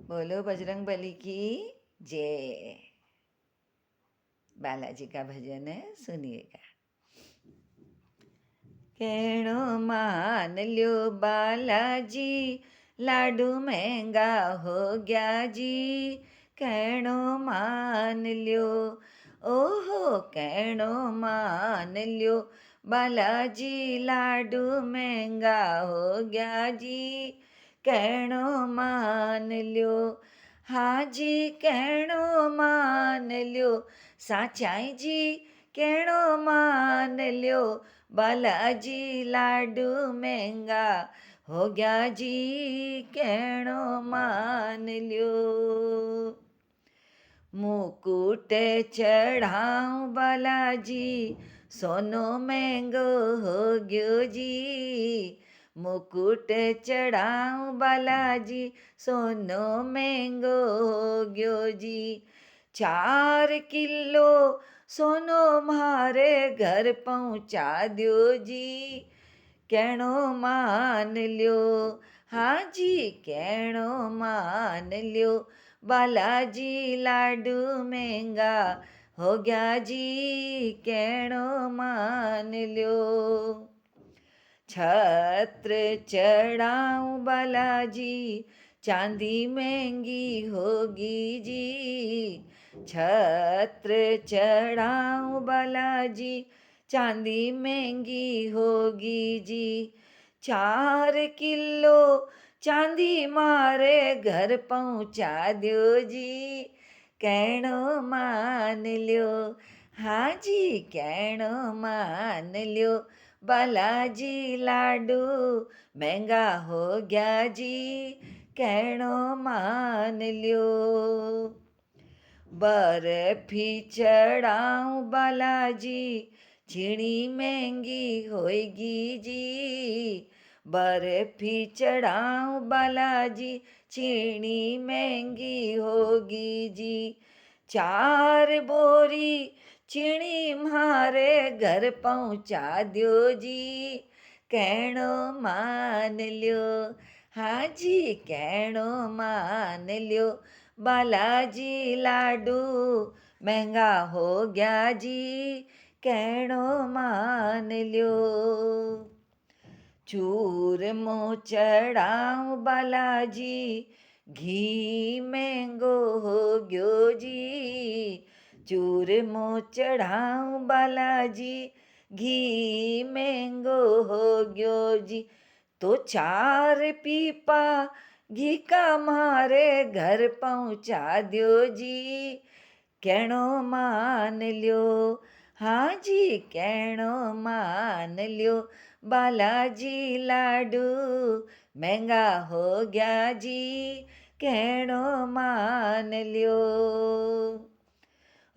बोलो बजरंग बली की जय। बालाजी का भजन है, सुनिएगा। कहणो मान ल्यो बालाजी, लाडू महंगा हो गया जी। कहणो मान ल्यो, ओहो कहणो मान ल्यो बालाजी, लाडू महंगा हो गया जी। कहणो मान ल्यो, हाजी कहणो मान ल्यो, साचाई जी कहणो मान ल्यो, बालाजी लाडू महंगा हो गया जी। कहणो मान ल्यो, मुकुट चढ़ाऊं बालाजी, सोनो महंगो हो गयो जी। मुकुट चढ़ाऊं बालाजी, सोनो महंगो हो गयो जी। 4 किलो सोनो मारे घर पहुँचा दो जी। कहणो मान ल्यो, हाजी कहणो मान ल्यो, बालाजी लाडू महंगा हो गया जी। कहणो मान ल्यो, छत्र चढ़ाऊं बालाजी, चांदी महंगी होगी जी। छत्र चढ़ाऊं बालाजी, चांदी महंगी होगी जी। 4 किलो चांदी मारे घर पहुँचा दो जी। कहणो मान ल्यो, हाजी कहणो मान ल्यो, बालाजी लाडू महंगा हो गया जी। कहणो मान ल्यो, बर्फी चढ़ाऊं बालाजी, छीणी महंगी होएगी जी। बर्फी चढ़ाऊं बालाजी, छीणी महंगी होगी जी। 4 बोरी छीणी मारे घर पहुँचा दो जी। कहणो मान ल्यो, हाजी कहणो मान ल्यो, बालाजी लाडू महंगा हो गया जी। कहणो मान ल्यो, चूरमो चढ़ाऊं बालाजी, घी महंगो हो गयो जी। चूरमो चढ़ाऊं बालाजी, घी महंगो हो गयो जी। तो 4 पीपा घी का मारे घर पहुँचा दो जी। कहणो मान ल्यो, हाजी कहणो मान ल्यो, बालाजी लाडू महंगा हो गया जी। कहणो मान ल्यो,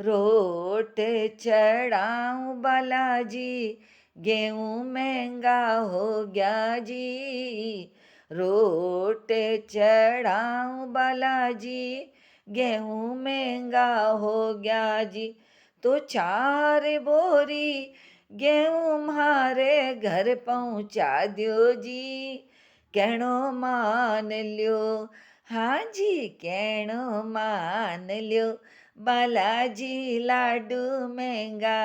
रोट चढ़ाऊं बालाजी, गेहूँ महंगा हो गया जी। रोट चढ़ाऊं बालाजी, गेहूँ महंगा हो गया जी। तो 4 बोरी गेहूँ मारे घर पहुँचा दो जी। कहणो मान ल्यो, हाजी कहणो मान ल्यो, बालाजी लाडू महंगा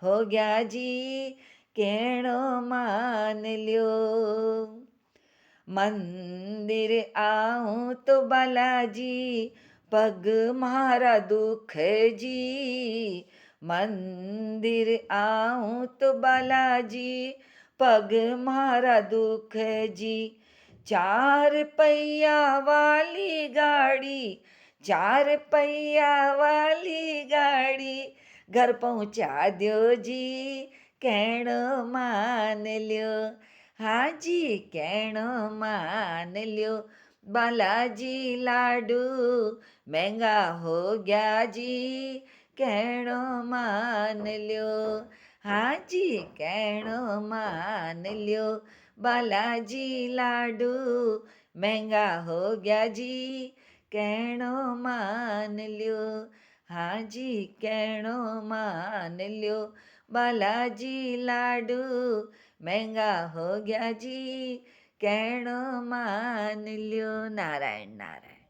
हो गया जी। कहणो मान ल्यो, मंदिर आऊं तो बालाजी, पग मारा दुख जी। मंदिर आऊं तो बालाजी, पग मारा दुख जी। 4 पहिया वाली गाड़ी, 4 पहिया वाली गाड़ी घर पहुँचा दो जी। कहणो मान ल्यो, हाजी कहणो मान ल्यो, बालाजी लाडू महंगा हो गया जी। कहणो मान ल्यो, हाजी कहणो मान ल्यो, बालाजी लाडू महंगा हो गया जी। कहणो मान ल्यो, हाजी कहणो मान ल्यो, बालाजी लाडू महंगा हो गया जी। कहणो मान ल्यो। नारायण नारायण।